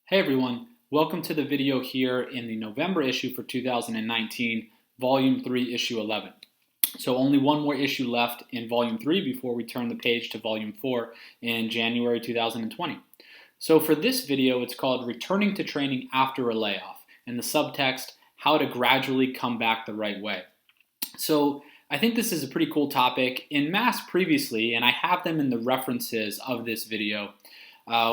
Hey everyone, welcome to the video here in the November issue for 2019, Volume 3, Issue 11. So only one more issue left in Volume 3 before we turn the page to Volume 4 in January 2020. So for this video, it's called Returning to Training After a Layoff, and the subtext, How to Gradually Come Back the Right Way. So I think this is a pretty cool topic. In mass previously, and I have them in the references of this video,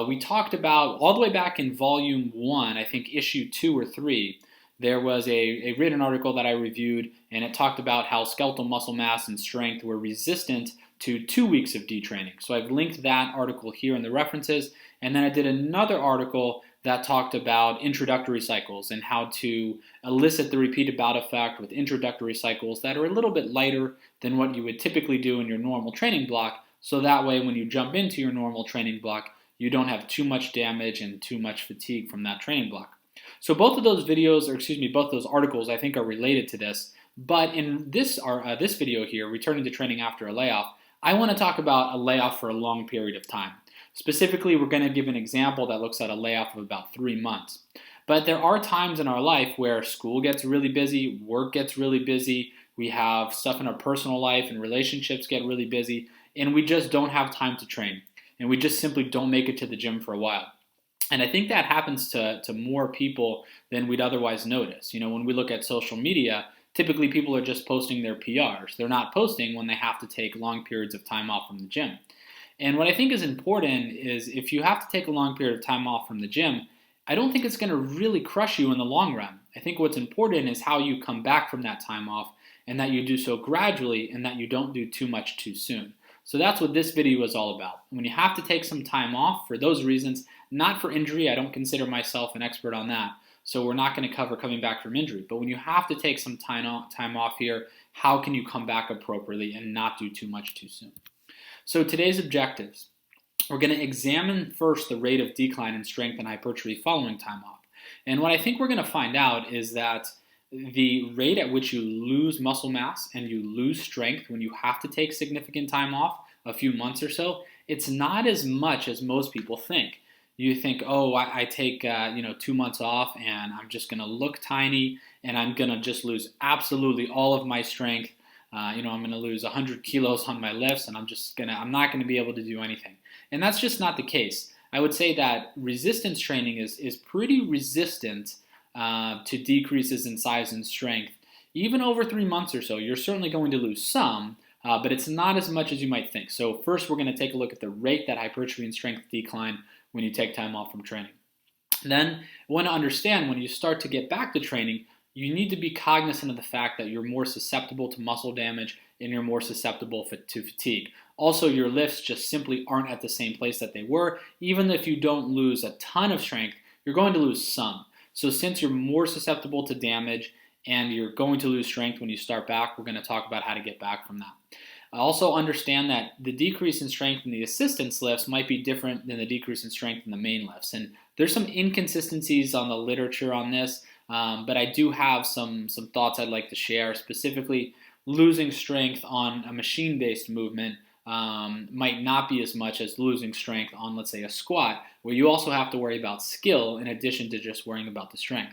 we talked about, all the way back in Volume 1, I think Issue 2 or 3, there was a written article that I reviewed, and it talked about how skeletal muscle mass and strength were resistant to 2 weeks of detraining. So I've linked that article here in the references, and then I did another article that talked about introductory cycles and how to elicit the repeated bout effect with introductory cycles that are a little bit lighter than what you would typically do in your normal training block, so that way when you jump into your normal training block, you don't have too much damage and too much fatigue from that training block. So both of those videos, both those articles I think are related to this. But in this video here, Returning to Training After a Layoff, I want to talk about a layoff for a long period of time. Specifically, we're going to give an example that looks at a layoff of about 3 months. But there are times in our life where school gets really busy, work gets really busy, we have stuff in our personal life and relationships get really busy, and we just don't have time to train. And we just simply don't make it to the gym for a while. And I think that happens to more people than we'd otherwise notice. You know, when we look at social media, typically people are just posting their PRs. They're not posting when they have to take long periods of time off from the gym. And what I think is important is if you have to take a long period of time off from the gym, I don't think it's going to really crush you in the long run. I think what's important is how you come back from that time off, and that you do so gradually and that you don't do too much too soon. So that's what this video is all about. When you have to take some time off for those reasons, not for injury, I don't consider myself an expert on that, so we're not going to cover coming back from injury. But when you have to take some time off here, how can you come back appropriately and not do too much too soon? So today's objectives. We're going to examine first the rate of decline in strength and hypertrophy following time off. And what I think we're going to find out is that the rate at which you lose muscle mass and you lose strength when you have to take significant time off, a few months or so, it's not as much as most people think. You think, oh, I take 2 months off and I'm just going to look tiny and I'm going to just lose absolutely all of my strength. I'm going to lose 100 kilos on my lifts and I'm not going to be able to do anything. And that's just not the case. I would say that resistance training is pretty resistant to decreases in size and strength. Even over 3 months or so, you're certainly going to lose some, but it's not as much as you might think. So first we're going to take a look at the rate that hypertrophy and strength decline when you take time off from training. Then I want to understand when you start to get back to training, you need to be cognizant of the fact that you're more susceptible to muscle damage and you're more susceptible to fatigue. Also, your lifts just simply aren't at the same place that they were. Even if you don't lose a ton of strength, you're going to lose some. So since you're more susceptible to damage and you're going to lose strength when you start back, we're going to talk about how to get back from that. Also understand that the decrease in strength in the assistance lifts might be different than the decrease in strength in the main lifts. And there's some inconsistencies on the literature on this, but I do have some thoughts I'd like to share. Specifically, losing strength on a machine-based movement might not be as much as losing strength on, let's say, a squat, where you also have to worry about skill in addition to just worrying about the strength.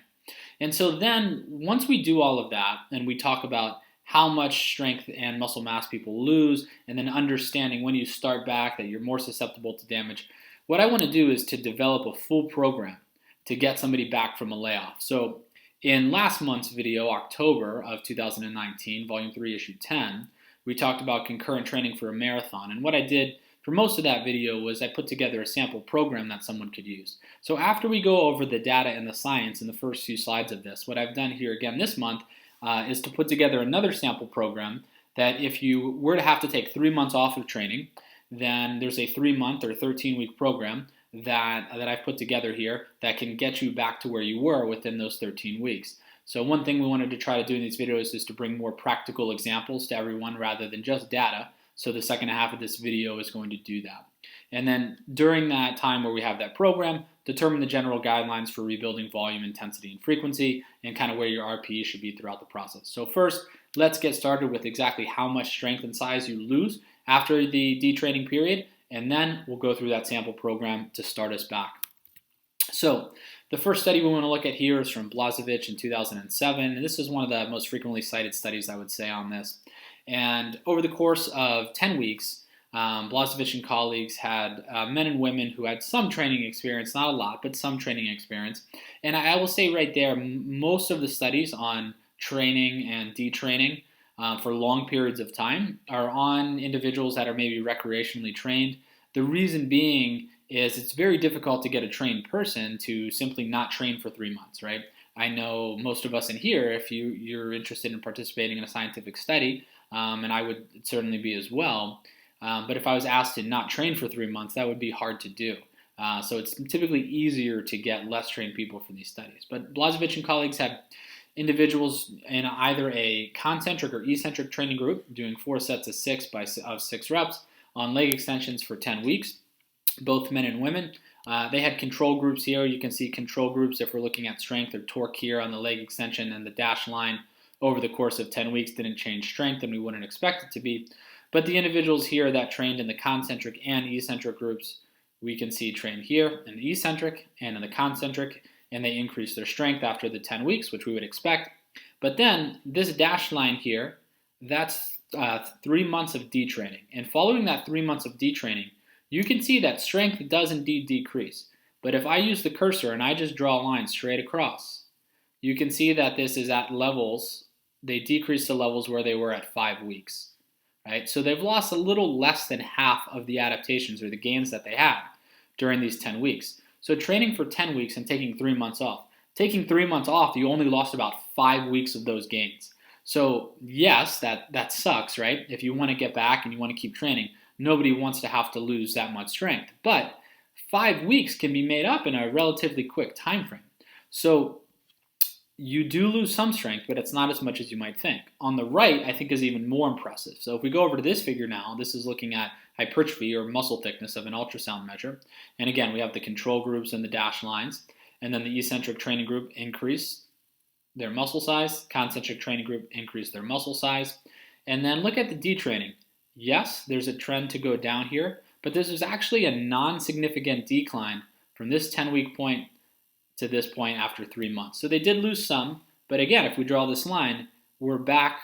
And so then once we do all of that and we talk about how much strength and muscle mass people lose, and then understanding when you start back that you're more susceptible to damage, what I want to do is to develop a full program to get somebody back from a layoff. So in last month's video, October of 2019, Volume 3, Issue 10, we talked about concurrent training for a marathon. And what I did for most of that video was I put together a sample program that someone could use. So after we go over the data and the science in the first few slides of this, what I've done here again this month is to put together another sample program that if you were to have to take 3 months off of training, then there's a 3-month or 13-week program that I've put together here that can get you back to where you were within those 13 weeks. So one thing we wanted to try to do in these videos is to bring more practical examples to everyone rather than just data. So the second half of this video is going to do that. And then during that time where we have that program, determine the general guidelines for rebuilding volume, intensity, and frequency, and kind of where your RPE should be throughout the process. So first, let's get started with exactly how much strength and size you lose after the detraining period, and then we'll go through that sample program to start us back. So the first study we want to look at here is from Blazevich in 2007, and this is one of the most frequently cited studies, I would say, on this. And over the course of 10 weeks, Blazevich and colleagues had men and women who had some training experience, not a lot, but some training experience. And I will say right there, most of the studies on training and detraining for long periods of time are on individuals that are maybe recreationally trained. The reason being is it's very difficult to get a trained person to simply not train for 3 months, right? I know most of us in here, if you're interested in participating in a scientific study, and I would certainly be as well, but if I was asked to not train for 3 months, that would be hard to do. So it's typically easier to get less trained people for these studies. But Blazevich and colleagues had individuals in either a concentric or eccentric training group doing 4 sets of 6 reps on leg extensions for 10 weeks, both men and women. They had control groups here. You can see control groups if we're looking at strength or torque here on the leg extension, and the dashed line over the course of 10 weeks didn't change strength, and we wouldn't expect it to be. But the individuals here that trained in the concentric and eccentric groups, we can see trained here in the eccentric and in the concentric, and they increased their strength after the 10 weeks, which we would expect. But then this dashed line here, that's 3 months of detraining. And following that 3 months of detraining, you can see that strength does indeed decrease. But if I use the cursor and I just draw a line straight across, you can see that this is at levels, they decrease to levels where they were at 5 weeks. Right? So they've lost a little less than half of the adaptations or the gains that they had during these 10 weeks. So training for 10 weeks and taking 3 months off. Taking 3 months off, you only lost about 5 weeks of those gains. So yes, that sucks, right? If you want to get back and you want to keep training, nobody wants to have to lose that much strength. But 5 weeks can be made up in a relatively quick time frame. So you do lose some strength, but it's not as much as you might think. On the right, I think is even more impressive. So if we go over to this figure now, this is looking at hypertrophy or muscle thickness of an ultrasound measure. And again, we have the control groups and the dashed lines. And then the eccentric training group increased their muscle size. Concentric training group increased their muscle size. And then look at the detraining. Yes, there's a trend to go down here, but this is actually a non-significant decline from this 10-week point to this point after 3 months. So they did lose some, but again, if we draw this line, we're back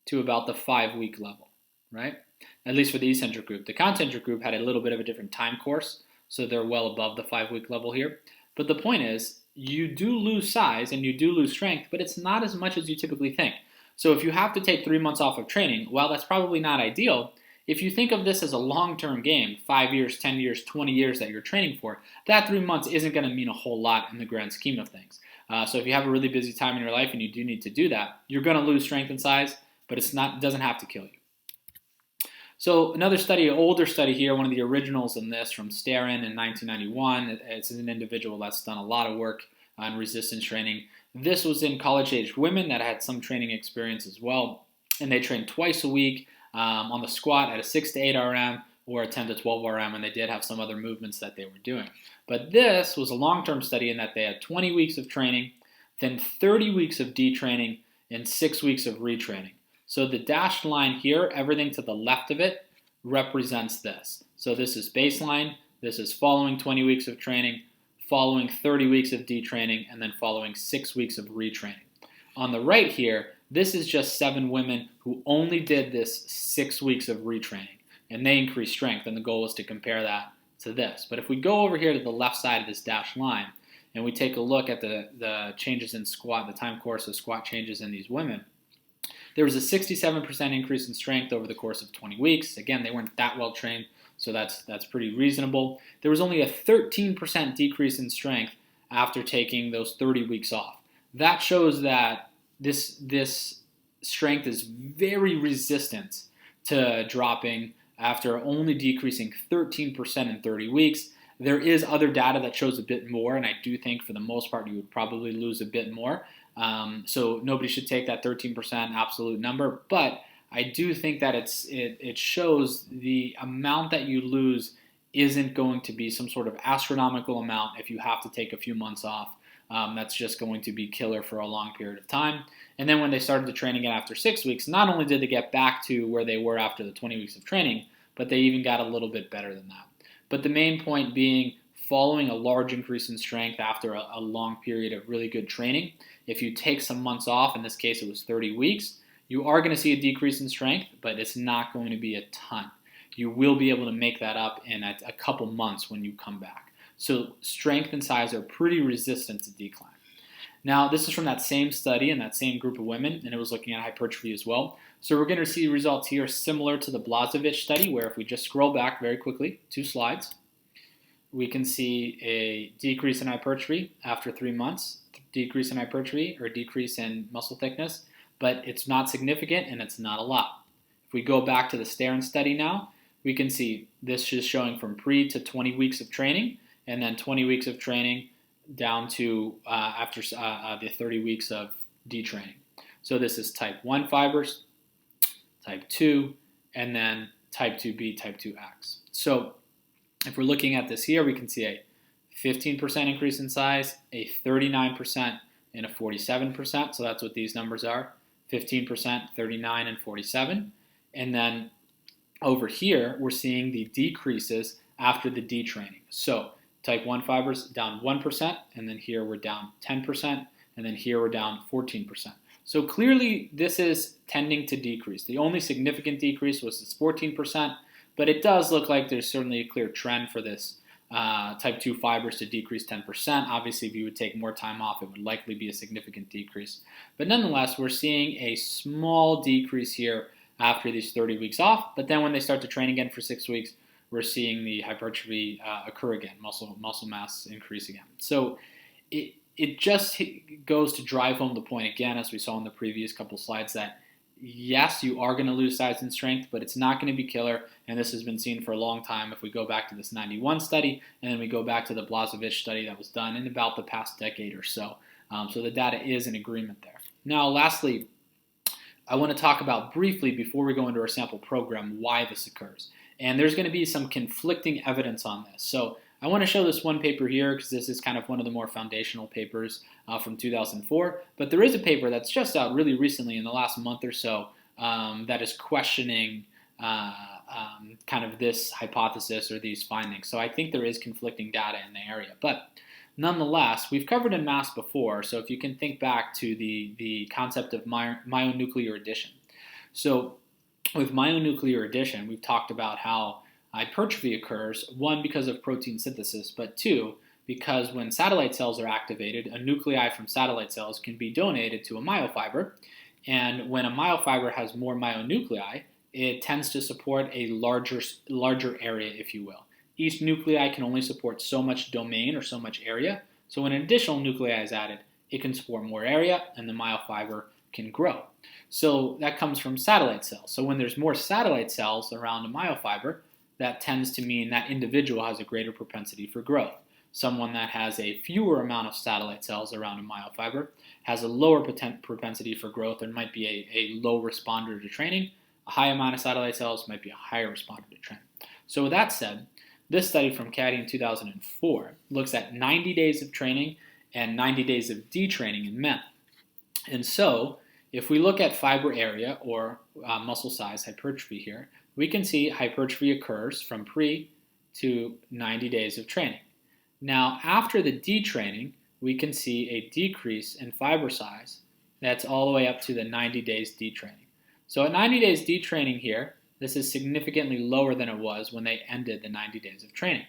to about the 5-week level, right? At least for the eccentric group. The concentric group had a little bit of a different time course, so they're well above the 5-week level here. But the point is, you do lose size and you do lose strength, but it's not as much as you typically think. So if you have to take 3 months off of training, while that's probably not ideal, if you think of this as a long-term game, 5 years, 10 years, 20 years that you're training for, that 3 months isn't going to mean a whole lot in the grand scheme of things. So if you have a really busy time in your life and you do need to do that, you're going to lose strength and size, but it doesn't have to kill you. So another study, an older study here, one of the originals in this from Starin in 1991. It's an individual that's done a lot of work on resistance training. This was in college-aged women that had some training experience as well, and they trained twice a week on the squat at a 6 to 8 RM or a 10 to 12 RM, and they did have some other movements that they were doing. But this was a long-term study in that they had 20 weeks of training, then 30 weeks of detraining, and 6 weeks of retraining. So the dashed line here, everything to the left of it, represents this. So this is baseline, this is following 20 weeks of training, following 30 weeks of detraining, and then following 6 weeks of retraining. On the right here, this is just 7 women who only did this 6 weeks of retraining, and they increased strength, and the goal is to compare that to this. But if we go over here to the left side of this dashed line, and we take a look at the changes in squat, the time course of squat changes in these women, there was a 67% increase in strength over the course of 20 weeks. Again, they weren't that well trained, so that's pretty reasonable. There was only a 13% decrease in strength after taking those 30 weeks off. That shows that this strength is very resistant to dropping after only decreasing 13% in 30 weeks. There is other data that shows a bit more, and I do think for the most part you would probably lose a bit more. So nobody should take that 13% absolute number, but I do think that it shows the amount that you lose isn't going to be some sort of astronomical amount if you have to take a few months off. That's just going to be killer for a long period of time. And then when they started to train again after 6 weeks, not only did they get back to where they were after the 20 weeks of training, but they even got a little bit better than that. But the main point being, following a large increase in strength after a long period of really good training, if you take some months off, in this case it was 30 weeks, you are going to see a decrease in strength, but it's not going to be a ton. You will be able to make that up in a couple months when you come back. So strength and size are pretty resistant to decline. Now, this is from that same study and that same group of women, and it was looking at hypertrophy as well. So we're going to see results here similar to the Blažević study, where if we just scroll back very quickly, 2 slides, we can see a decrease in hypertrophy after 3 months, decrease in hypertrophy or decrease in muscle thickness, but it's not significant and it's not a lot. If we go back to the Stern study now, we can see this is showing from pre to 20 weeks of training, and then 20 weeks of training down to after the 30 weeks of detraining. So this is type 1 fibers, type 2, and then type 2B, type 2X. So if we're looking at this here, we can see a 15% increase in size, a 39%, and a 47%. So that's what these numbers are, 15%, 39, and 47. And then over here, we're seeing the decreases after the detraining. So type 1 fibers down 1%, and then here we're down 10%, and then here we're down 14%. So clearly this is tending to decrease. The only significant decrease was this 14%, but it does look like there's certainly a clear trend for this type 2 fibers to decrease 10%. Obviously, if you would take more time off, it would likely be a significant decrease. But nonetheless, we're seeing a small decrease here after these 30 weeks off, but then when they start to train again for 6 weeks, we're seeing the hypertrophy occur again, muscle mass increase again. So it just goes to drive home the point again, as we saw in the previous couple slides, that yes, you are going to lose size and strength, but it's not going to be killer, and this has been seen for a long time if we go back to this 91 study, and then we go back to the Blažević study that was done in about the past decade or so. So the data is in agreement there. Now, lastly, I want to talk about briefly, before we go into our sample program, why this occurs. And there's going to be some conflicting evidence on this. So I want to show this one paper here because this is kind of one of the more foundational papers from 2004. But there is a paper that's just out really recently in the last month or so that is questioning kind of this hypothesis or these findings. So I think there is conflicting data in the area. But nonetheless, we've covered in mass before. So if you can think back to the concept of myonuclear addition. So with myonuclear addition, we've talked about how hypertrophy occurs, one, because of protein synthesis, but two, because when satellite cells are activated, a nuclei from satellite cells can be donated to a myofiber, and when a myofiber has more myonuclei, it tends to support a larger area, if you will. Each nuclei can only support so much domain or so much area, so when an additional nuclei is added, it can support more area, and the myofiber can grow. So that comes from satellite cells. So when there's more satellite cells around a myofiber, that tends to mean that individual has a greater propensity for growth. Someone that has a fewer amount of satellite cells around a myofiber has a lower propensity for growth and might be a low responder to training. A high amount of satellite cells might be a higher responder to training. So with that said, this study from Caddy in 2004 looks at 90 days of training and 90 days of detraining in men. And so if we look at fiber area or muscle size hypertrophy here, we can see hypertrophy occurs from pre to 90 days of training. Now, after the detraining, we can see a decrease in fiber size that's all the way up to the 90 days detraining. So at 90 days detraining here, this is significantly lower than it was when they ended the 90 days of training.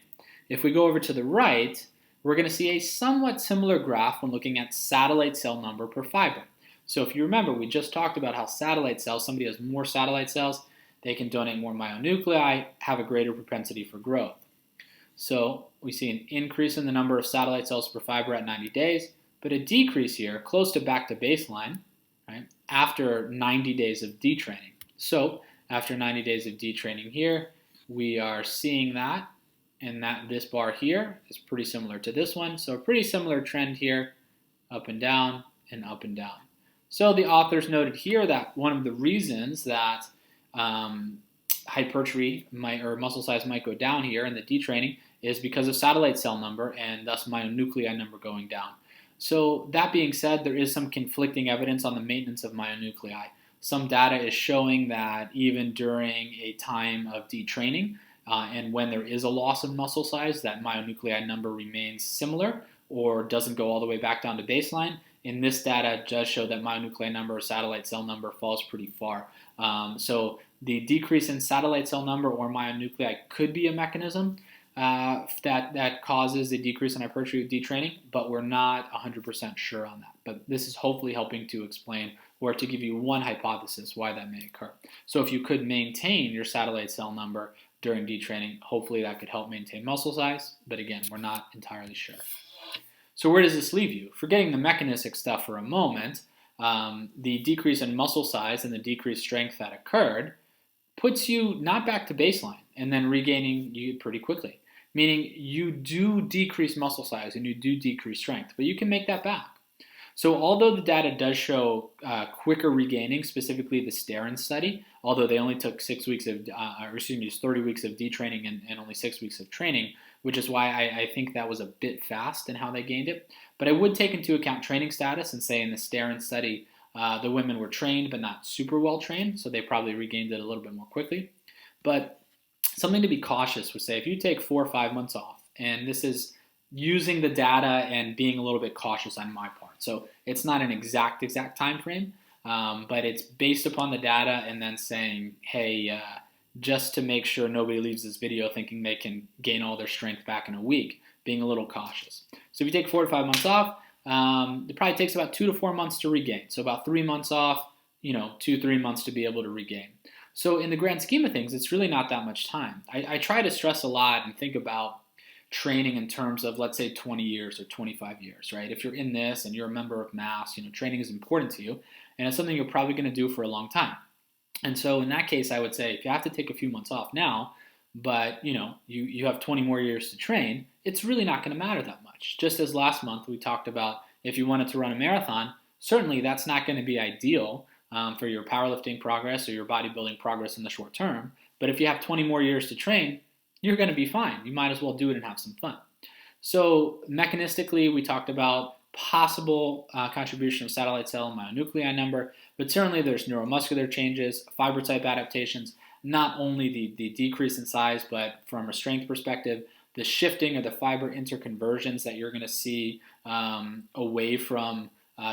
If we go over to the right, we're going to see a somewhat similar graph when looking at satellite cell number per fiber. So if you remember, we just talked about how satellite cells, somebody has more satellite cells, they can donate more myonuclei, have a greater propensity for growth. So we see an increase in the number of satellite cells per fiber at 90 days, but a decrease here, close to back to baseline, right, after 90 days of detraining. So after 90 days of detraining here, we are seeing that, and this bar here is pretty similar to this one. So a pretty similar trend here, up and down and up and down. So the authors noted here that one of the reasons that hypertrophy or muscle size might go down here in the detraining is because of satellite cell number and thus myonuclei number going down. So that being said, there is some conflicting evidence on the maintenance of myonuclei. Some data is showing that even during a time of detraining, and when there is a loss of muscle size, that myonuclei number remains similar or doesn't go all the way back down to baseline. In this data, does show that myonuclei number or satellite cell number falls pretty far. So the decrease in satellite cell number or myonuclei could be a mechanism that causes a decrease in hypertrophy with detraining, but we're not 100% sure on that. But this is hopefully helping to explain or to give you one hypothesis why that may occur. So if you could maintain your satellite cell number during detraining, hopefully that could help maintain muscle size, but again, we're not entirely sure. So where does this leave you? Forgetting the mechanistic stuff for a moment, the decrease in muscle size and the decreased strength that occurred puts you not back to baseline and then regaining you pretty quickly. Meaning you do decrease muscle size and you do decrease strength, but you can make that back. So although the data does show quicker regaining, specifically the Sterin study, although they only took 30 weeks of detraining and only 6 weeks of training, which is why I think that was a bit fast in how they gained it. But I would take into account training status and say in the Sterin study, the women were trained but not super well trained, so they probably regained it a little bit more quickly. But something to be cautious would say if you take 4 or 5 months off, and this is using the data and being a little bit cautious on my part. So it's not an exact time frame, but it's based upon the data and then saying, hey, just to make sure nobody leaves this video thinking they can gain all their strength back in a week, being a little cautious. So if you take 4 to 5 months off, it probably takes about 2 to 4 months to regain. So about 3 months off, 2-3 months to be able to regain. So in the grand scheme of things, it's really not that much time. I try to stress a lot and think about training in terms of, let's say, 20 years or 25 years, right? If you're in this and you're a member of mass, training is important to you, and it's something you're probably going to do for a long time. And so in that case, I would say if you have to take a few months off now, but you have 20 more years to train, it's really not going to matter that much. Just as last month we talked about if you wanted to run a marathon, certainly that's not going to be ideal for your powerlifting progress or your bodybuilding progress in the short term. But if you have 20 more years to train, you're going to be fine. You might as well do it and have some fun. So mechanistically, we talked about possible contribution of satellite cell and myonuclei number, but certainly there's neuromuscular changes, fiber type adaptations, not only the decrease in size, but from a strength perspective, the shifting of the fiber interconversions that you're going to see away from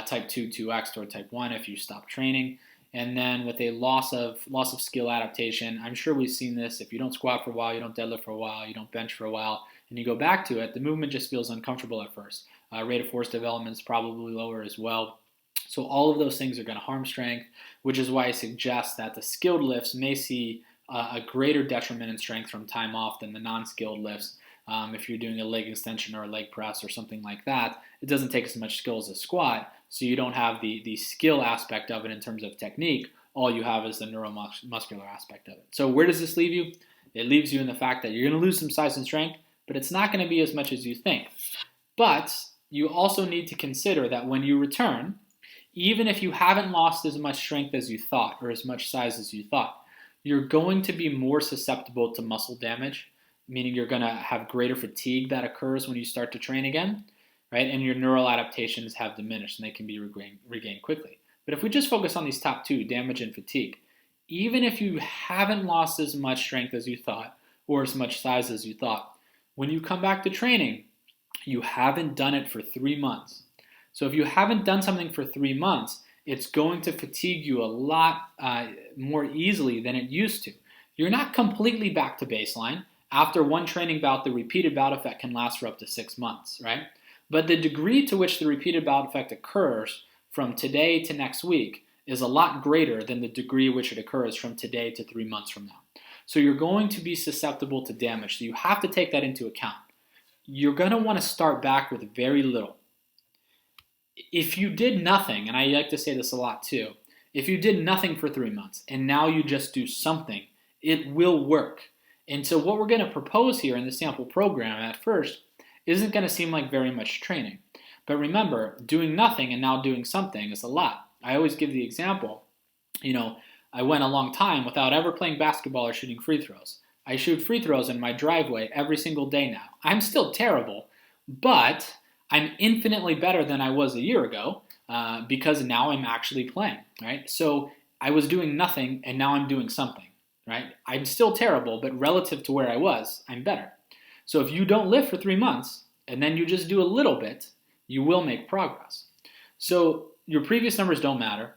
type 2, 2X toward type 1 if you stop training. And then with a loss of skill adaptation, I'm sure we've seen this. If you don't squat for a while, you don't deadlift for a while, you don't bench for a while, and you go back to it, the movement just feels uncomfortable at first. Rate of force development is probably lower as well. So all of those things are going to harm strength, which is why I suggest that the skilled lifts may see a greater detriment in strength from time off than the non-skilled lifts. If you're doing a leg extension or a leg press or something like that, it doesn't take as much skill as a squat, so you don't have the skill aspect of it in terms of technique. All you have is the neuromuscular aspect of it. So where does this leave you? It leaves you in the fact that you're going to lose some size and strength, but it's not going to be as much as you think. But you also need to consider that when you return, even if you haven't lost as much strength as you thought or as much size as you thought, you're going to be more susceptible to muscle damage, meaning you're going to have greater fatigue that occurs when you start to train again, right? And your neural adaptations have diminished and they can be regained quickly. But if we just focus on these top two, damage and fatigue, even if you haven't lost as much strength as you thought or as much size as you thought, when you come back to training, you haven't done it for 3 months. So if you haven't done something for 3 months, it's going to fatigue you a lot more easily than it used to. You're not completely back to baseline. After one training bout, the repeated bout effect can last for up to 6 months, right? But the degree to which the repeated bout effect occurs from today to next week is a lot greater than the degree which it occurs from today to 3 months from now. So you're going to be susceptible to damage. So you have to take that into account. You're going to want to start back with very little. If you did nothing, and I like to say this a lot too, if you did nothing for 3 months and now you just do something, it will work. And so what we're going to propose here in the sample program at first isn't going to seem like very much training. But remember, doing nothing and now doing something is a lot. I always give the example, I went a long time without ever playing basketball or shooting free throws. I shoot free throws in my driveway every single day now. I'm still terrible, but I'm infinitely better than I was a year ago because now I'm actually playing, right? So I was doing nothing and now I'm doing something. right? I'm still terrible, but relative to where I was, I'm better. So if you don't lift for 3 months and then you just do a little bit, you will make progress. So your previous numbers don't matter.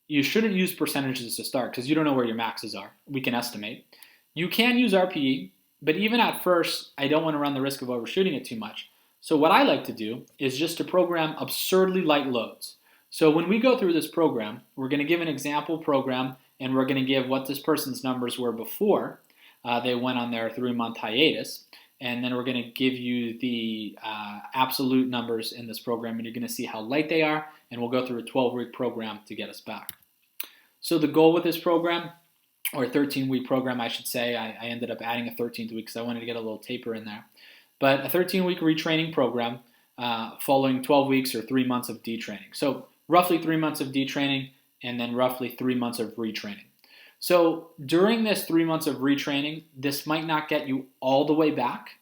You shouldn't use percentages to start because you don't know where your maxes are. We can estimate. You can use RPE, but even at first, I don't want to run the risk of overshooting it too much. So what I like to do is just to program absurdly light loads. So when we go through this program, we're going to give an example program, and we're going to give what this person's numbers were before they went on their 3-month hiatus. And then we're going to give you the absolute numbers in this program, and you're going to see how light they are, and we'll go through a 12-week program to get us back. So the goal with this program, or a 13-week program, I should say, I ended up adding a 13th week because I wanted to get a little taper in there. But a 13-week retraining program following 12 weeks or 3 months of detraining. So roughly 3 months of detraining and then roughly 3 months of retraining. So during this 3 months of retraining, this might not get you all the way back,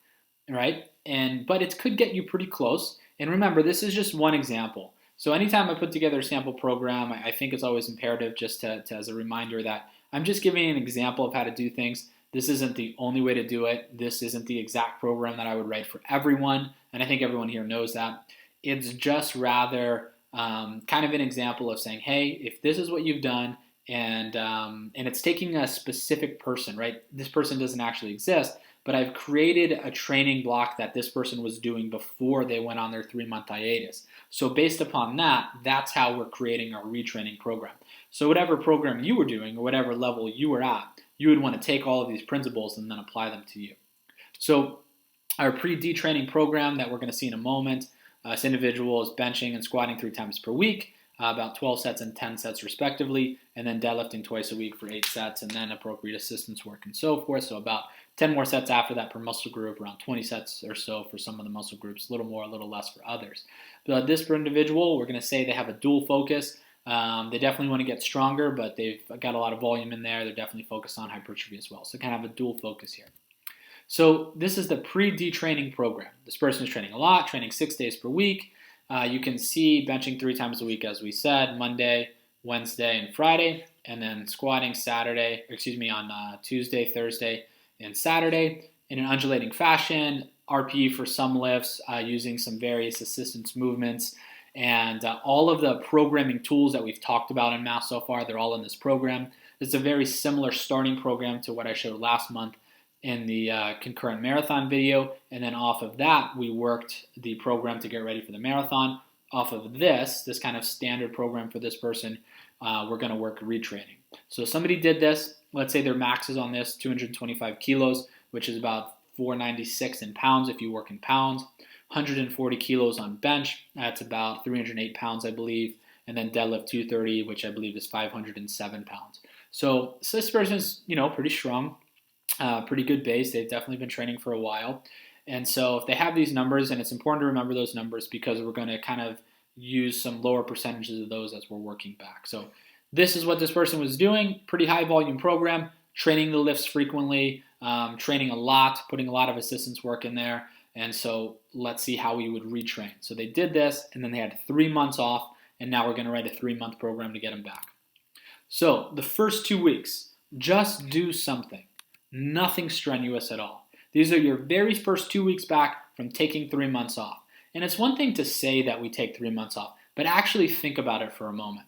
right? But it could get you pretty close. And remember, this is just one example. So anytime I put together a sample program, I think it's always imperative just to as a reminder that I'm just giving an example of how to do things. This isn't the only way to do it. This isn't the exact program that I would write for everyone, and I think everyone here knows that. It's just rather kind of an example of saying, hey, if this is what you've done, and it's taking a specific person, right? This person doesn't actually exist, but I've created a training block that this person was doing before they went on their 3-month hiatus. So based upon that, that's how we're creating our retraining program. So whatever program you were doing or whatever level you were at, you would want to take all of these principles and then apply them to you. So our pre-detraining program that we're going to see in a moment, this individual is benching and squatting 3 times per week, about 12 sets and 10 sets respectively, and then deadlifting twice a week for 8 sets, and then appropriate assistance work and so forth. So about 10 more sets after that per muscle group, around 20 sets or so for some of the muscle groups, a little more, a little less for others. But this individual, we're going to say they have a dual focus. They definitely want to get stronger, but they've got a lot of volume in there. They're definitely focused on hypertrophy as well. So kind of have a dual focus here. So this is the pre-detraining program. This person is training a lot, training 6 days per week. You can see benching 3 times a week, as we said, Monday, Wednesday, and Friday, and then squatting on Tuesday, Thursday, and Saturday in an undulating fashion, RPE for some lifts, using some various assistance movements, and all of the programming tools that we've talked about in math so far, they're all in this program. It's a very similar starting program to what I showed last month in the concurrent marathon video, and then off of that, we worked the program to get ready for the marathon. Off of this kind of standard program for this person, we're going to work retraining. So somebody did this, let's say their max is on this 225 kilos, which is about 496 in pounds if you work in pounds, 140 kilos on bench, that's about 308 pounds, I believe, and then deadlift 230, which I believe is 507 pounds. So this person's, pretty strong. Pretty good base. They've definitely been training for a while. And so if they have these numbers, and it's important to remember those numbers because we're going to kind of use some lower percentages of those as we're working back. So this is what this person was doing. Pretty high volume program, training the lifts frequently, training a lot, putting a lot of assistance work in there. And so let's see how we would retrain. So they did this, and then they had 3 months off, and now we're going to write a 3-month program to get them back. So the first 2 weeks, just do something. Nothing strenuous at all. These are your very first 2 weeks back from taking 3 months off. And it's one thing to say that we take 3 months off, but actually think about it for a moment.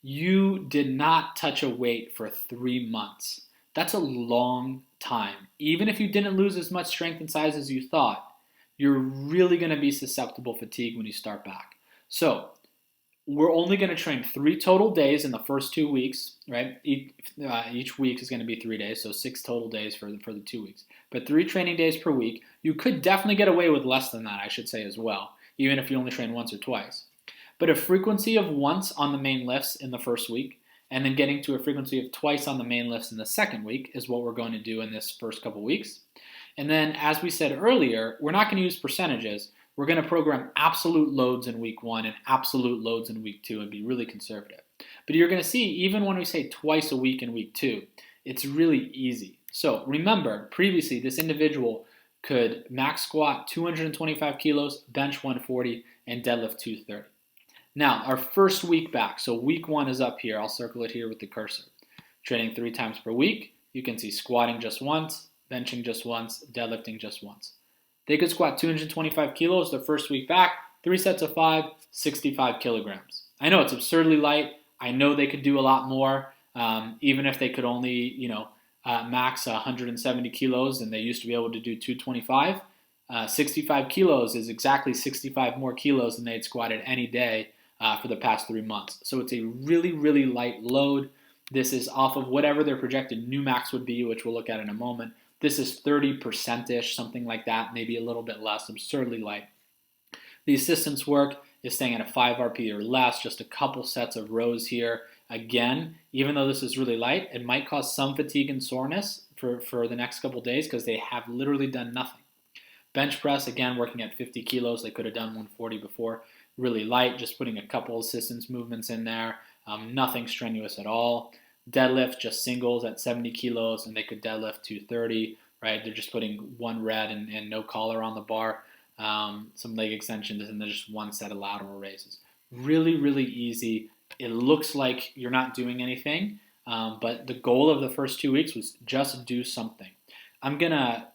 You did not touch a weight for 3 months. That's a long time. Even if you didn't lose as much strength and size as you thought, you're really going to be susceptible to fatigue when you start back. So we're only going to train 3 total days in the first 2 weeks, right? Each week is going to be 3 days, so 6 total days for the 2 weeks. But 3 training days per week. You could definitely get away with less than that, I should say as well, even if you only train once or twice. But a frequency of once on the main lifts in the first week, and then getting to a frequency of twice on the main lifts in the second week is what we're going to do in this first couple weeks. And then, as we said earlier, we're not going to use percentages. We're going to program absolute loads in week 1 and absolute loads in week 2 and be really conservative. But you're going to see, even when we say twice a week in week 2, it's really easy. So remember, previously this individual could max squat 225 kilos, bench 140, and deadlift 230. Now, our first week back, so week 1 is up here. I'll circle it here with the cursor. Training 3 times per week, You can see squatting just once, benching just once, deadlifting just once. They could squat 225 kilos their first week back, 3 sets of 5, 65 kilograms. I know it's absurdly light. I know they could do a lot more, even if they could only, max 170 kilos and they used to be able to do 225. 65 kilos is exactly 65 more kilos than they had squatted any day for the past 3 months. So it's a really, really light load. This is off of whatever their projected new max would be, which we'll look at in a moment. This is 30%-ish, something like that, maybe a little bit less, absurdly light. The assistance work is staying at a 5 RP or less, just a couple sets of rows here. Again, even though this is really light, it might cause some fatigue and soreness for the next couple days because they have literally done nothing. Bench press, again, working at 50 kilos. They could have done 140 before. Really light, just putting a couple assistance movements in there. Nothing strenuous at all. Deadlift, just singles at 70 kilos, and they could deadlift 230, right? They're just putting one red and no collar on the bar. Some leg extensions, and then just one set of lateral raises. Really, really easy. It looks like you're not doing anything, but the goal of the first 2 weeks was just do something. I'm going to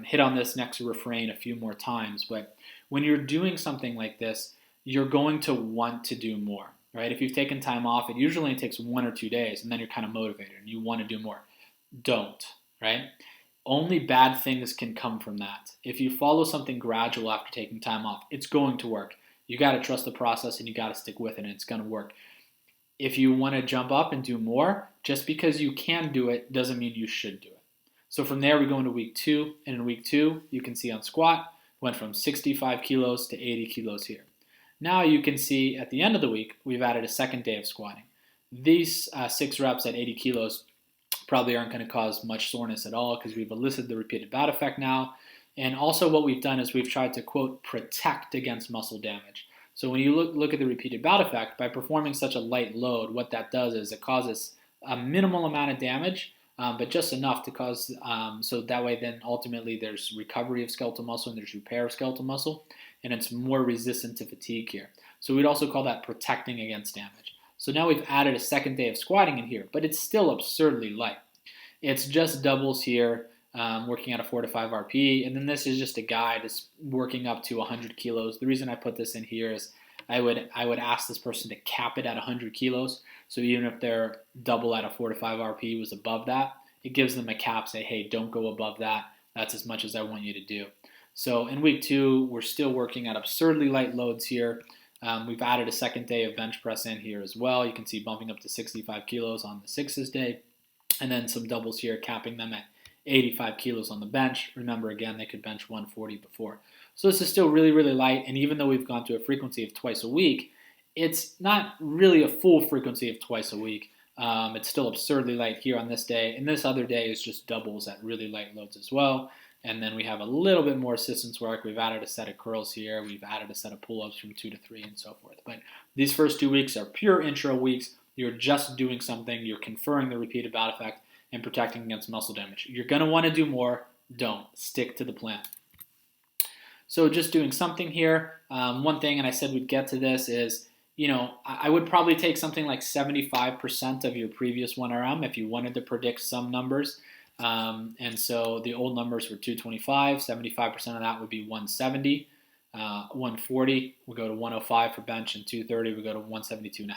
hit on this next refrain a few more times, but when you're doing something like this, you're going to want to do more, right? If you've taken time off, it usually only takes 1 or 2 days, and then you're kind of motivated and you want to do more. Don't, right? Only bad things can come from that. If you follow something gradual after taking time off, it's going to work. You got to trust the process and you got to stick with it, and it's going to work. If you want to jump up and do more, just because you can do it doesn't mean you should do it. So from there, we go into week 2, and in week 2, you can see on squat, went from 65 kilos to 80 kilos here. Now you can see at the end of the week, we've added a second day of squatting. These 6 reps at 80 kilos probably aren't going to cause much soreness at all because we've elicited the repeated bout effect now. And also what we've done is we've tried to, quote, protect against muscle damage. So when you look at the repeated bout effect, by performing such a light load, what that does is it causes a minimal amount of damage, but just enough to cause, so that way then ultimately there's recovery of skeletal muscle and there's repair of skeletal muscle, and it's more resistant to fatigue here. So we'd also call that protecting against damage. So now we've added a second day of squatting in here, but it's still absurdly light. It's just doubles here, working at a 4 to 5 RP, and then this is just a guide. It's working up to 100 kilos. The reason I put this in here is I would ask this person to cap it at 100 kilos. So even if their double at a 4 to 5 RP was above that, it gives them a cap, say, hey, don't go above that. That's as much as I want you to do. So in week 2, we're still working at absurdly light loads here. We've added a second day of bench press in here as well. You can see bumping up to 65 kilos on the 6th day, and then some doubles here, capping them at 85 kilos on the bench. Remember, again, they could bench 140 before. So this is still really, really light, and even though we've gone to a frequency of twice a week, it's not really a full frequency of twice a week. It's still absurdly light here on this day, and this other day is just doubles at really light loads as well. And then we have a little bit more assistance work. We've added a set of curls here. We've added a set of pull-ups from 2 to 3 and so forth. But these first 2 weeks are pure intro weeks. You're just doing something. You're conferring the repeated bout effect and protecting against muscle damage. You're going to want to do more. Don't. Stick to the plan. So just doing something here. One thing, and I said we'd get to this, is, I would probably take something like 75% of your previous 1RM if you wanted to predict some numbers. And so the old numbers were 225, 75% of that would be 170, 140 would go to 105 for bench, and 230 would go to 172.5.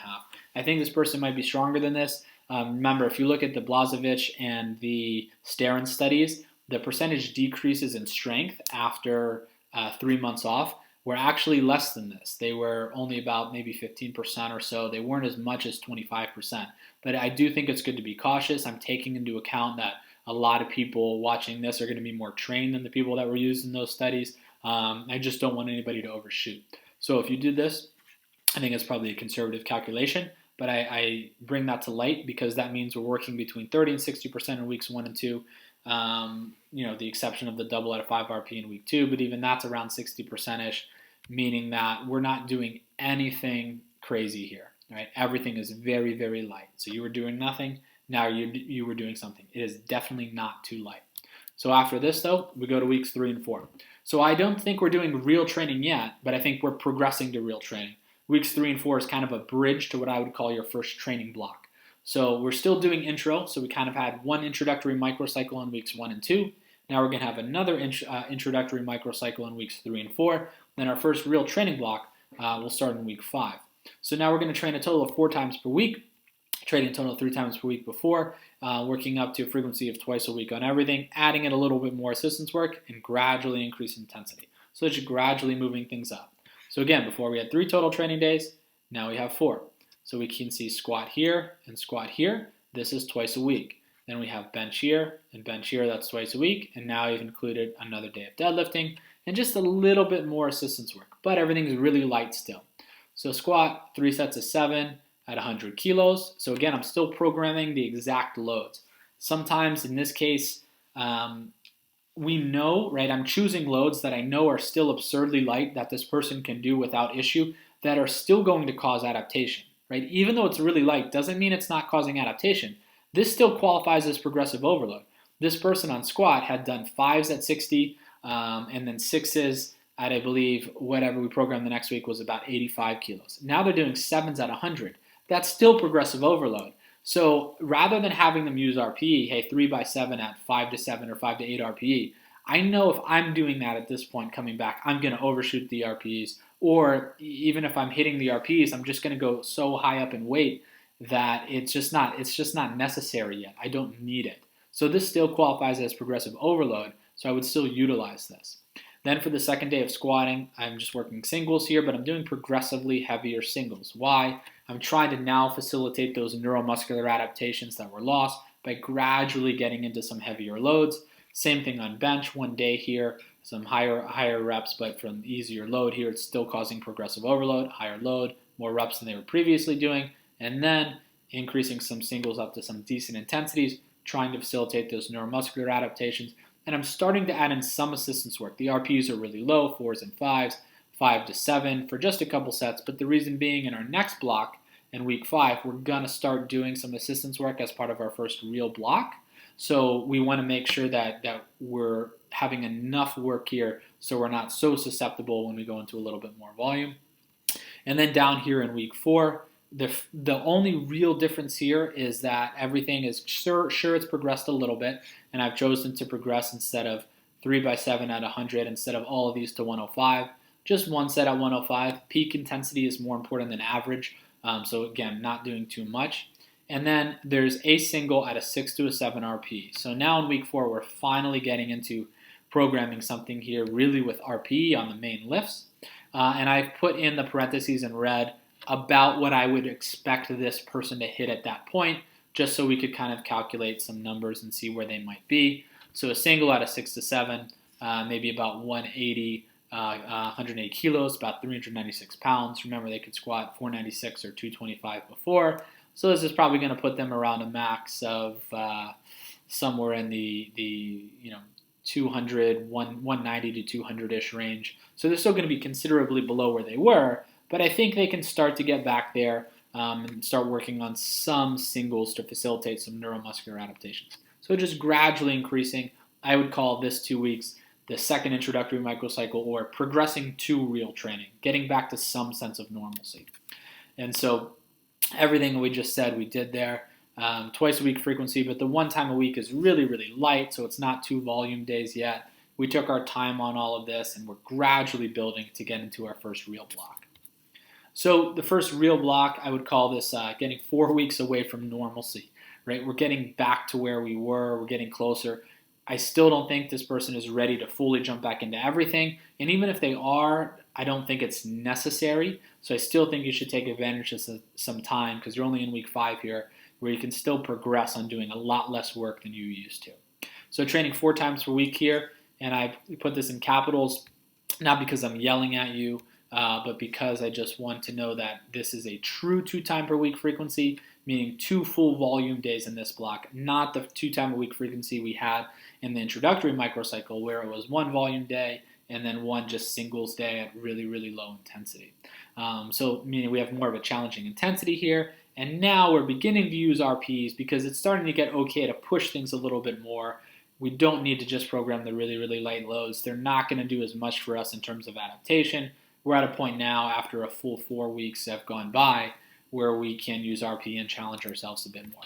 I think this person might be stronger than this. Remember, if you look at the Blažević and the Starin studies, the percentage decreases in strength after 3 months off were actually less than this. They were only about maybe 15% or so. They weren't as much as 25%. But I do think it's good to be cautious. I'm taking into account that a lot of people watching this are going to be more trained than the people that were used in those studies. I just don't want anybody to overshoot. So if you did this, I think it's probably a conservative calculation, but I bring that to light because that means we're working between 30 and 60% in weeks 1 and 2. The exception of the double at a 5 RP in week 2, but even that's around 60%-ish, meaning that we're not doing anything crazy here, right? Everything is very, very light. So you were doing nothing. Now you were doing something. It is definitely not too light. So after this, though, we go to weeks 3 and 4. So I don't think we're doing real training yet, but I think we're progressing to real training. Weeks 3 and 4 is kind of a bridge to what I would call your first training block. So we're still doing intro. So we kind of had one introductory microcycle in weeks 1 and 2. Now we're going to have another introductory microcycle in weeks 3 and 4. Then our first real training block will start in week 5. So now we're going to train a total of 4 times per week, training a total of 3 times per week before, working up to a frequency of twice a week on everything, adding in a little bit more assistance work, and gradually increase intensity. So it's just gradually moving things up. So again, before we had 3 total training days, now we have 4. So we can see squat here and squat here. This is twice a week. Then we have bench here and bench here, that's twice a week. And now you've included another day of deadlifting and just a little bit more assistance work. But everything's really light still. So squat, 3 sets of 7 at 100 kilos. So again, I'm still programming the exact loads. Sometimes in this case, we know, right, I'm choosing loads that I know are still absurdly light that this person can do without issue that are still going to cause adaptation, right? Even though it's really light doesn't mean it's not causing adaptation. This still qualifies as progressive overload. This person on squat had done 5s at 60 and then 6s at, I believe, whatever we programmed the next week was about 85 kilos. Now they're doing 7s at 100. That's still progressive overload. So rather than having them use RPE, hey, 3 by 7 at 5 to 7 or 5 to 8 RPE, I know if I'm doing that at this point coming back, I'm going to overshoot the RPEs. Or even if I'm hitting the RPEs, I'm just going to go so high up in weight that it's just not necessary yet. I don't need it. So this still qualifies as progressive overload, so I would still utilize this. Then for the second day of squatting, I'm just working singles here, but I'm doing progressively heavier singles. Why? I'm trying to now facilitate those neuromuscular adaptations that were lost by gradually getting into some heavier loads. Same thing on bench, one day here, some higher reps, but from easier load here, it's still causing progressive overload, higher load, more reps than they were previously doing, and then increasing some singles up to some decent intensities, trying to facilitate those neuromuscular adaptations. And I'm starting to add in some assistance work. The RPEs are really low, 4s and 5s, 5 to 7 for just a couple sets. But the reason being in our next block in week 5, we're going to start doing some assistance work as part of our first real block. So we want to make sure that we're having enough work here so we're not so susceptible when we go into a little bit more volume. And then down here in week 4, the only real difference here is that everything is sure it's progressed a little bit, and I've chosen to progress instead of 3 by 7 at 100 instead of all of these to 105. Just one set at 105. Peak intensity is more important than average, so again, not doing too much. And then there's a single at a 6 to a 7 RP. So now in week 4, we're finally getting into programming something here really with RPE on the main lifts. And I've put in the parentheses in red about what I would expect this person to hit at that point, just so we could kind of calculate some numbers and see where they might be. So a single at a 6 to 7, maybe about 180, 108 kilos, about 396 pounds. Remember, they could squat 496 or 225 before. So this is probably going to put them around a max of somewhere in the 200, 190 to 200-ish range. So they're still going to be considerably below where they were, but I think they can start to get back there and start working on some singles to facilitate some neuromuscular adaptations. So just gradually increasing. I would call this 2 weeks the second introductory microcycle, or progressing to real training, getting back to some sense of normalcy. And so everything we just said we did there. Twice a week frequency, but the 1 time a week is really, really light, so it's not 2 volume days yet. We took our time on all of this, and we're gradually building to get into our first real block. So the first real block, I would call this getting 4 weeks away from normalcy, right? We're getting back to where we were. We're getting closer. I still don't think this person is ready to fully jump back into everything, and even if they are, I don't think it's necessary. So I still think you should take advantage of some time, because you're only in week 5 here, where you can still progress on doing a lot less work than you used to. So training 4 times per week here, and I put this in capitals, not because I'm yelling at you, but because I just want to know that this is a true 2 time per week frequency, meaning 2 full volume days in this block, not the 2 time a week frequency we had in the introductory microcycle, where it was 1 volume day and then 1 just singles day at really, really low intensity. So meaning we have more of a challenging intensity here, and now we're beginning to use RPEs because it's starting to get okay to push things a little bit more. We don't need to just program the really, really light loads. They're not going to do as much for us in terms of adaptation. We're at a point now, after a full 4 weeks have gone by, where we can use RP and challenge ourselves a bit more.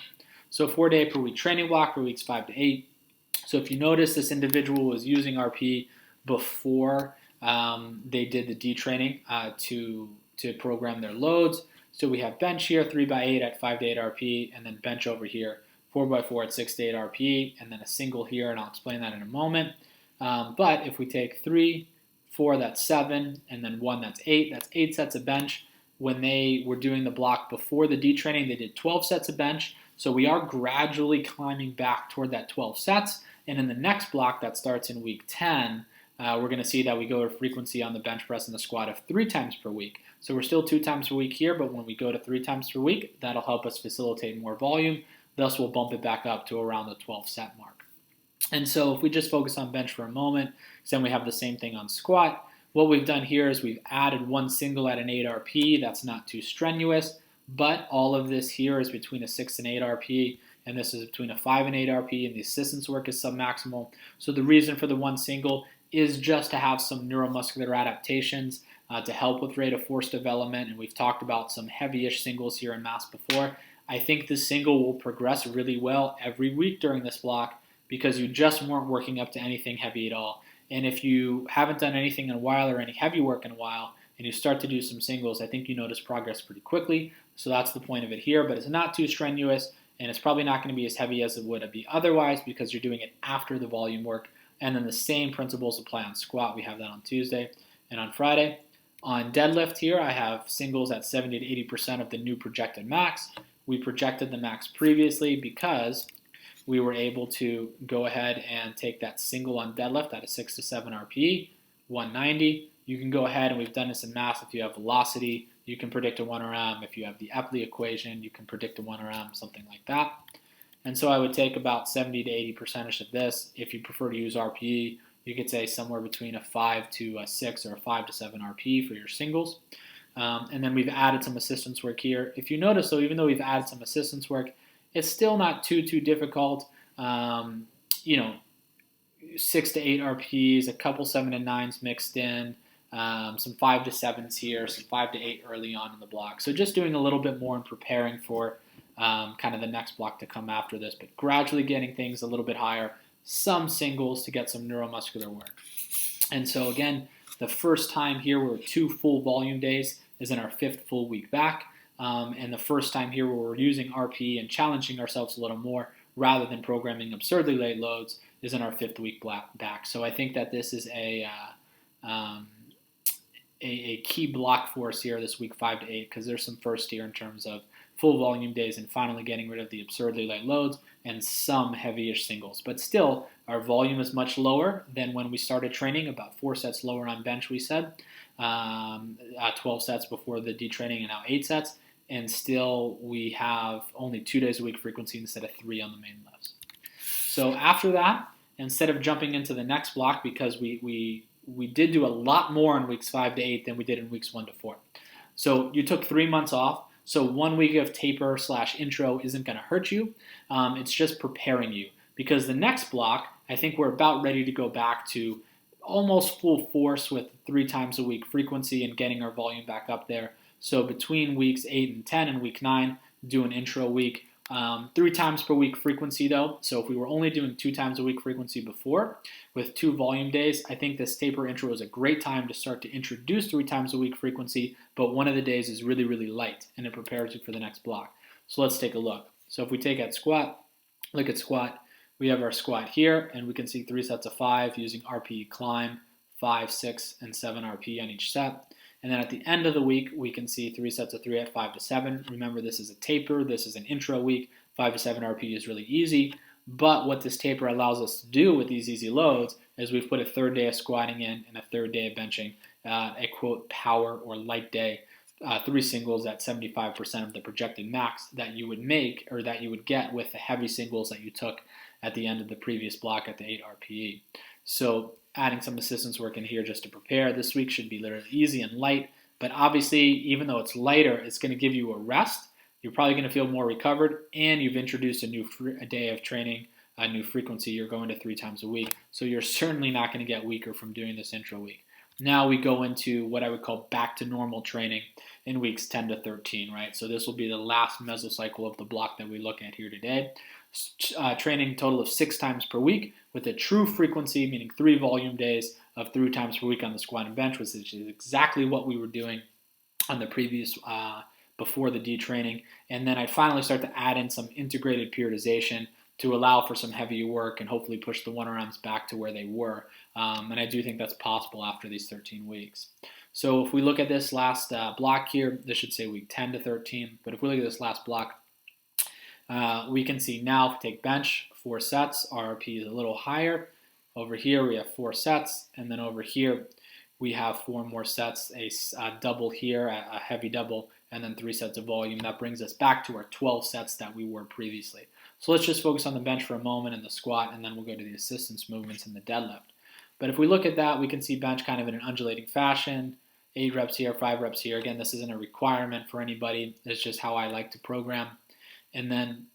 So 4-day per week training block for weeks 5 to 8. So if you notice, this individual was using RP before they did the detraining to program their loads. So we have bench here, 3x8 at 5 to 8 RP, and then bench over here, 4x4 at 6 to 8 RP, and then a single here, and I'll explain that in a moment. But if we take 3, 4, that's 7, and then 1, that's 8. That's 8 sets of bench. When they were doing the block before the detraining, they did 12 sets of bench. So we are gradually climbing back toward that 12 sets. And in the next block that starts in week 10, we're going to see that we go to frequency on the bench press and the squat of 3 times per week. So we're still 2 times per week here, but when we go to 3 times per week, that'll help us facilitate more volume. Thus, we'll bump it back up to around the 12 set mark. And so if we just focus on bench for a moment, then we have the same thing on squat. What we've done here is we've added 1 single at an 8 RP. That's not too strenuous, but all of this here is between a 6 and 8 RP, and this is between a 5 and 8 RP, and the assistance work is submaximal. So the reason for the 1 single is just to have some neuromuscular adaptations to help with rate of force development, and we've talked about some heavy-ish singles here in mass before. I think this single will progress really well every week during this block because you just weren't working up to anything heavy at all. And if you haven't done anything in a while or any heavy work in a while, and you start to do some singles, I think you notice progress pretty quickly. So that's the point of it here, but it's not too strenuous, and it's probably not going to be as heavy as it would be otherwise because you're doing it after the volume work. And then the same principles apply on squat. We have that on Tuesday and on Friday. On deadlift here, I have singles at 70 to 80% of the new projected max. We projected the max previously because we were able to go ahead and take that single on deadlift at a 6 to 7 RPE, 190. You can go ahead, and we've done this in math. If you have velocity, you can predict a 1RM. If you have the Epley equation, you can predict a 1RM, something like that. And so I would take about 70 to 80% of this. If you prefer to use RPE, you could say somewhere between a 5 to a 6 or a 5 to 7 RPE for your singles. And then we've added some assistance work here. If you notice, though, even though we've added some assistance work, it's still not too difficult. 6 to 8 RPs, a couple 7 to 9s mixed in, some 5 to 7s here, some 5 to 8 early on in the block. So just doing a little bit more and preparing for kind of the next block to come after this, but gradually getting things a little bit higher, some singles to get some neuromuscular work. And so again, the first time here where 2 full volume days is in our 5th full week back. And the first time here where we're using RP and challenging ourselves a little more rather than programming absurdly late loads is in our 5th week back. So I think that this is a key block for us here this week 5 to 8 because there's some first here in terms of full volume days and finally getting rid of the absurdly light loads and some heavy-ish singles. But still, our volume is much lower than when we started training, about 4 sets lower on bench, we said. 12 sets before the detraining and now 8 sets. And still, we have only 2 days a week frequency instead of 3 on the main lifts. So after that, instead of jumping into the next block, because we did do a lot more in weeks 5 to 8 than we did in weeks 1 to 4. So you took 3 months off. So 1 week of taper / intro isn't going to hurt you. It's just preparing you. Because the next block, I think we're about ready to go back to almost full force with 3 times a week frequency and getting our volume back up there. So between weeks 8 and 10 and week 9, do an intro week. 3 times per week frequency though. So if we were only doing 2 times a week frequency before with 2 volume days, I think this taper intro is a great time to start to introduce 3 times a week frequency, but one of the days is really, really light and it prepares you for the next block. So let's take a look. So if we take at squat, look at squat, we have our squat here and we can see 3 sets of 5 using RPE climb, 5, 6, and 7 RPE on each set. And then at the end of the week, we can see 3 sets of 3 at 5 to 7. Remember, this is a taper. This is an intro week. 5 to 7 RPE is really easy. But what this taper allows us to do with these easy loads is we've put a 3rd day of squatting in and a 3rd day of benching, a quote power or light day, 3 singles at 75% of the projected max that you would make or that you would get with the heavy singles that you took at the end of the previous block at the 8 RPE. So adding some assistance work in here just to prepare. This week should be literally easy and light, but obviously, even though it's lighter, it's going to give you a rest. You're probably going to feel more recovered, and you've introduced a day of training, a new frequency. You're going to 3 times a week, so you're certainly not going to get weaker from doing this intro week. Now we go into what I would call back to normal training in weeks 10 to 13, right? So this will be the last mesocycle of the block that we look at here today. Training total of 6 times per week with a true frequency, meaning 3 volume days of 3 times per week on the squat and bench, which is exactly what we were doing on the previous before the detraining. And then I'd finally start to add in some integrated periodization to allow for some heavier work and hopefully push the 1RMs back to where they were. And I do think that's possible after these 13 weeks. So if we look at this last block here, this should say week 10 to 13. But if we look at this last block, we can see now if we take bench, 4 sets, RRP is a little higher. Over here we have 4 sets, and then over here we have 4 more sets, a double here, a heavy double, and then 3 sets of volume. That brings us back to our 12 sets that we were previously. So let's just focus on the bench for a moment and the squat, and then we'll go to the assistance movements and the deadlift. But if we look at that, we can see bench kind of in an undulating fashion, 8 reps here, 5 reps here. Again, this isn't a requirement for anybody. It's just how I like to program. And then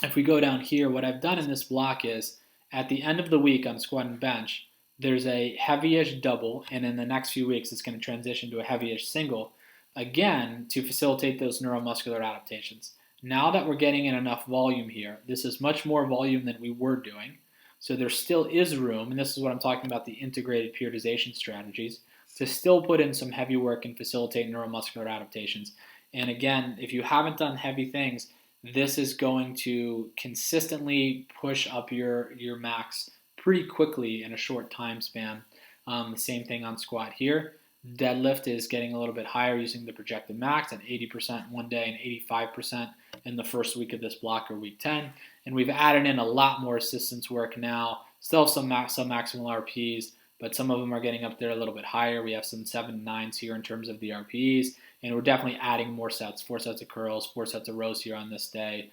if we go down here, what I've done in this block is at the end of the week on squat and bench, there's a heavy-ish double, and in the next few weeks, it's going to transition to a heavy-ish single, again, to facilitate those neuromuscular adaptations. Now that we're getting in enough volume here, this is much more volume than we were doing. So there still is room, and this is what I'm talking about, the integrated periodization strategies, to still put in some heavy work and facilitate neuromuscular adaptations. And again, if you haven't done heavy things, this is going to consistently push up your max pretty quickly in a short time span. The same thing on squat here. Deadlift is getting a little bit higher using the projected max at 80% one day and 85% in the first week of this block or week 10. And we've added in a lot more assistance work now. Still have some maximal RPs, but some of them are getting up there a little bit higher. We have some 7 9s here in terms of the RPEs, and we're definitely adding more sets, 4 sets of curls, 4 sets of rows here on this day.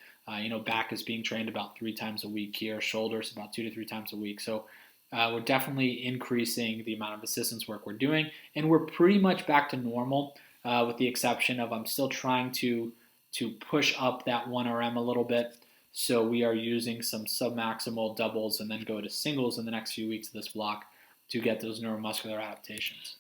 Back is being trained about 3 times a week here, shoulders about 2 to 3 times a week. So we're definitely increasing the amount of assistance work we're doing, and we're pretty much back to normal with the exception of I'm still trying to push up that 1RM a little bit. So we are using some submaximal doubles and then go to singles in the next few weeks of this block to get those neuromuscular adaptations.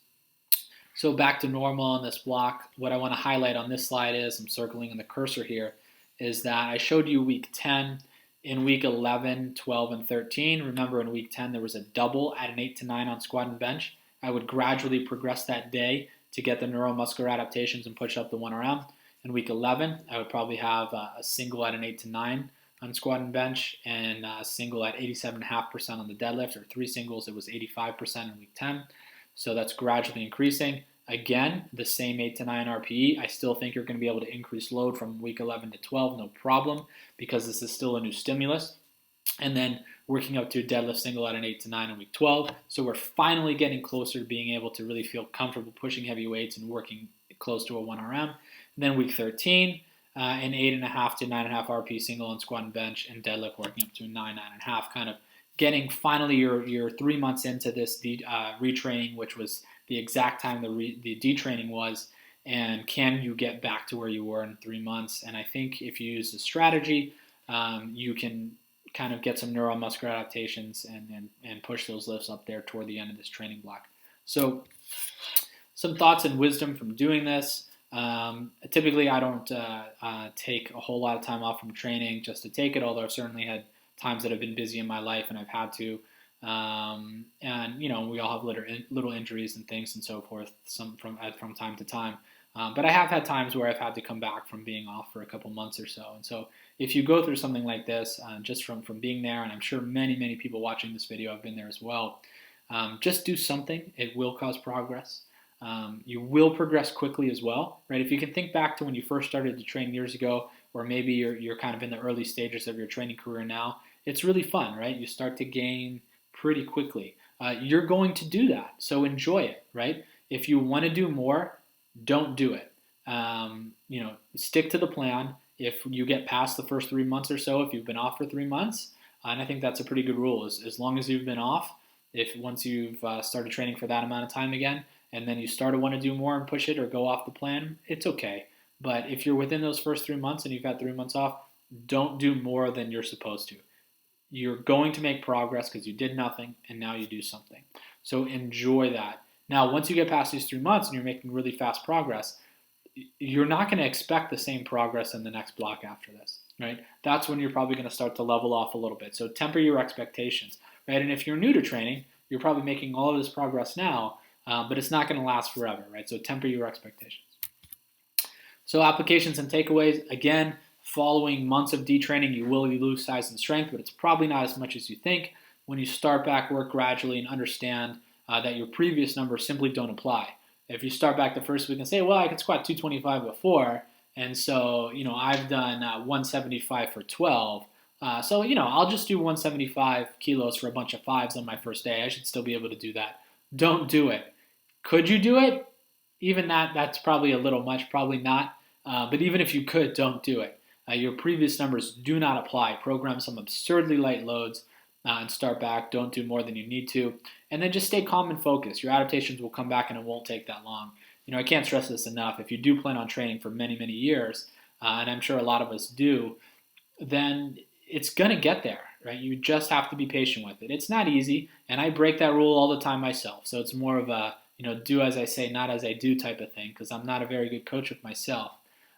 So back to normal on this block. What I want to highlight on this slide is, I'm circling in the cursor here, is that I showed you week 10. In week 11, 12, and 13, remember in week 10 there was a double at an 8 to 9 on squat and bench. I would gradually progress that day to get the neuromuscular adaptations and push up the 1RM. In week 11, I would probably have a single at an 8 to 9 on squat and bench, and a single at 87.5% on the deadlift, or 3 singles, it was 85% in week 10. So that's gradually increasing. Again, the same 8 to 9 RPE. I still think you're going to be able to increase load from week 11 to 12, no problem, because this is still a new stimulus. And then working up to a deadlift single at an 8 to 9 in week 12. So we're finally getting closer to being able to really feel comfortable pushing heavy weights and working close to a 1RM. And then week 13, an 8.5 to 9.5 RP single on squat and bench, and deadlift working up to a 9, 9.5, kind of getting finally your 3 months into this retraining, which was the exact time the detraining was, and can you get back to where you were in 3 months? And I think if you use the strategy, you can kind of get some neuromuscular adaptations and push those lifts up there toward the end of this training block. So some thoughts and wisdom from doing this. Typically, I don't take a whole lot of time off from training just to take it, although I've certainly had times that have been busy in my life and I've had to. And we all have little injuries and things and so forth from time to time. But I have had times where I've had to come back from being off for a couple months or so. And so if you go through something like this, just from being there, and I'm sure many people watching this video have been there as well, just do something. It will cause progress. You will progress quickly as well, right? If you can think back to when you first started to train years ago, or maybe you're kind of in the early stages of your training career now, it's really fun, right? You start to gain pretty quickly. You're going to do that, so enjoy it, right? If you want to do more, don't do it. Stick to the plan. If you get past the first 3 months or so, if you've been off for 3 months, and I think that's a pretty good rule, as long as you've been off, once you've started training for that amount of time again, and then you start to want to do more and push it or go off the plan, it's okay. But if you're within those first 3 months and you've had 3 months off, don't do more than you're supposed to. You're going to make progress because you did nothing and now you do something. So enjoy that. Now, once you get past these 3 months and you're making really fast progress, you're not going to expect the same progress in the next block after this, right? That's when you're probably going to start to level off a little bit. So temper your expectations, right? And if you're new to training, you're probably making all of this progress now, but it's not going to last forever, right? So temper your expectations. So applications and takeaways, again, following months of detraining, you will lose size and strength, but it's probably not as much as you think. When you start back, work gradually and understand that your previous numbers simply don't apply. If you start back the first week and say, well, I could squat 225 before, and so, I've done 175 for 12, so, I'll just do 175 kilos for a bunch of fives on my first day. I should still be able to do that. Don't do it. Could you do it? Even that's probably a little much, probably not. But even if you could, don't do it. Your previous numbers do not apply. Program some absurdly light loads and start back. Don't do more than you need to. And then just stay calm and focused. Your adaptations will come back and it won't take that long. I can't stress this enough. If you do plan on training for many, many years, and I'm sure a lot of us do, then it's going to get there, right? You just have to be patient with it. It's not easy, and I break that rule all the time myself. So it's more of a, do as I say, not as I do type of thing, because I'm not a very good coach with myself.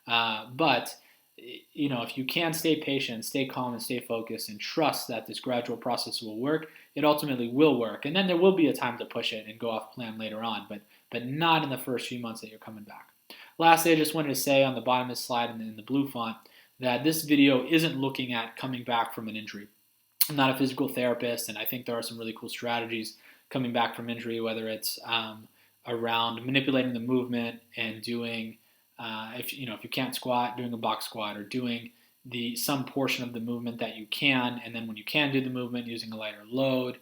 But if you can stay patient, stay calm, and stay focused, and trust that this gradual process will work, it ultimately will work. And then there will be a time to push it and go off plan later on, but not in the first few months that you're coming back. Lastly, I just wanted to say on the bottom of the slide in the blue font that this video isn't looking at coming back from an injury. I'm not a physical therapist, and I think there are some really cool strategies coming back from injury, whether it's around manipulating the movement and doing, if you can't squat, doing a box squat, or doing some portion of the movement that you can, and then when you can do the movement, using a lighter load.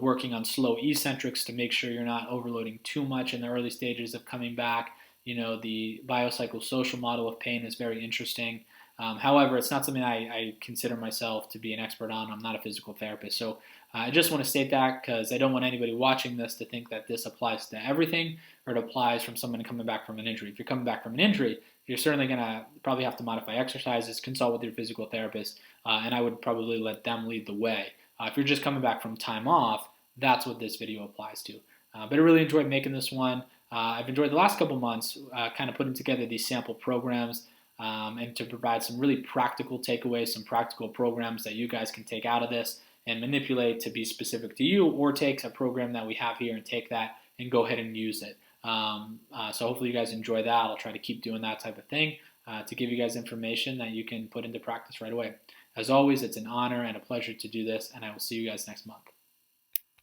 Working on slow eccentrics to make sure you're not overloading too much in the early stages of coming back. The biopsychosocial model of pain is very interesting. However, it's not something I consider myself to be an expert on. I'm not a physical therapist. So I just want to state that because I don't want anybody watching this to think that this applies to everything or it applies from someone coming back from an injury. If you're coming back from an injury, you're certainly going to probably have to modify exercises, consult with your physical therapist, and I would probably let them lead the way. If you're just coming back from time off, that's what this video applies to. But I really enjoyed making this one. I've enjoyed the last couple months kind of putting together these sample programs and to provide some really practical takeaways, some practical programs that you guys can take out of this and manipulate to be specific to you, or take a program that we have here and take that and go ahead and use it. So hopefully you guys enjoy that. I'll try to keep doing that type of thing to give you guys information that you can put into practice right away. As always, it's an honor and a pleasure to do this, and I will see you guys next month.